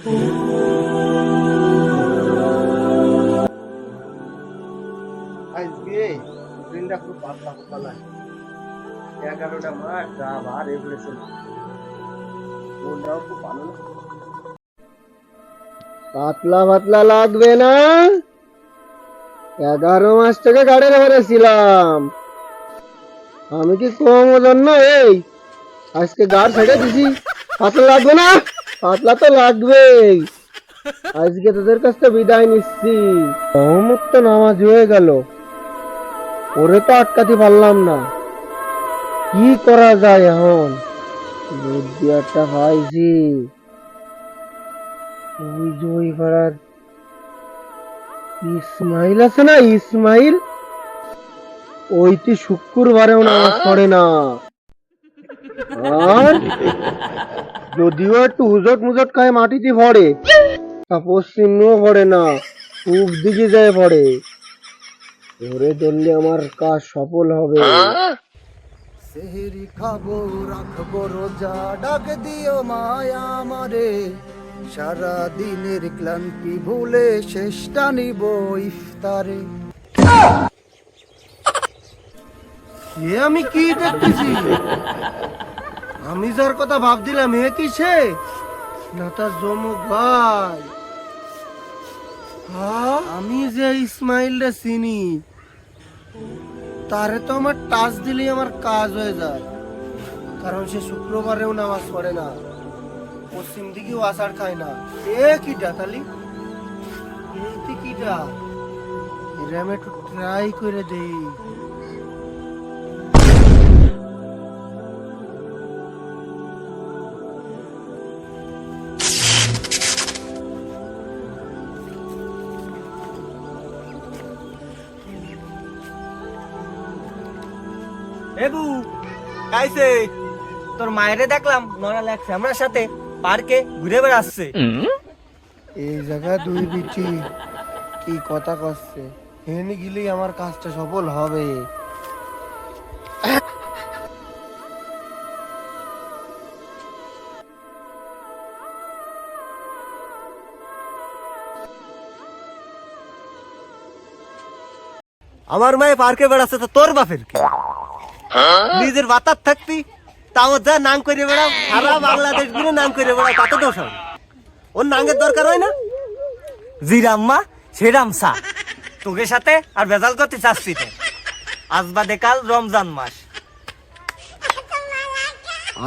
আজকে দিনটা খুব পাতলা পাতলা লাগে। 11টা মাস যা ভার এগুলেছে না, মনটাও খুব ভালো না। পাতলা পাতলা লাগবে না, 11 মাস থেকে গাড়ির ঘরে ছিলাম। আমি কি কম ওজন না? এই আজকে গাড় ছেড়ে দিছি, পাতলা লাগবে না? পাতলা তো লাগবেই। আজকে তোদের কাছ থেকে বিদায় নিচ্ছি। অমুক তো নামাজ হয়ে গেল, ওরে তো আটকাতে পারলাম না। কি করা যায় এখন? বুদ্ধি একটা পাইছি। ওই যে ওই পাড়ার ইসমাইল আছে না, ইসমাইল, ওইটি শুক্রবারেও নামাজ পড়ে না। আর যদিও একটু হুজট মুজট খায় মাটিতে পড়ে, তা পশ্চিমেও পড়ে না, পূব দিকে যায় পড়ে। ধরে ধরলে আমার কাজ সফল হবে। সেহেরি খাবো, রাখবো রোজা, ডাক দিও মায়া আমারে, সারা দিনের ক্লান্তি ভুলে শেষটা নিব ইফতারে। আমি কি দেখতেছি? আমি যার কথা ভাবছিলাম হে কি সে না তার জমক ভাই? আমি যে ইসমাইল রে চিনি, তারে তো আমার টাচ দিলেই আমার কাজ হয়ে যায়। কারণ সে শুক্রবারেও নামাজ পড়ে না, পশ্চিম দিকেও আষাঢ় খায় না। এ কিটা তালি, এই কিটা? এরা আমি একটু ট্রাই করে দেই। এবু কাইছে তোর মায়েরে দেখলাম নড়াল এক ফ্যামরার সাথে পার্কে ঘুরে বেড়াচ্ছে। এই জায়গায় দুই বিচি কি কথা করছে, হেনে গেলেই আমার কাজটা সফল হবে। আমার মায়ে পার্কে বেড়াচ্ছে তো তোর বাপের কি? নিজের বাতার থাকতি তাও যা নাং করে বেড়াও, সারা বাংলাদেশ ঘুরে নাং করে বেড়াও, তাতে দোষ হবে? ওর নাঙ্গের দরকার হয় না? জিরাম্মা সেরাম সা তোকে সাথে আর বেজাল করতে চাচ্ছি তো। আজ বাদে কাল রমজান মাস।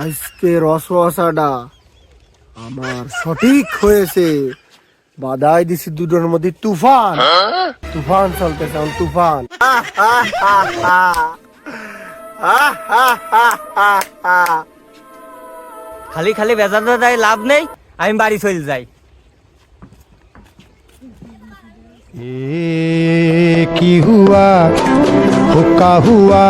আজকে রসরসাটা আমার সঠিক হয়েছে। বাধাই দিছি দুটোর মধ্যে তুফান, তুফান চলতেছে, তুফান। খালি খালি বেজাল বেজায় লাভ নেই, আমি বাড়ি চলে যাই। কি হুয়া, হুকা হুয়া।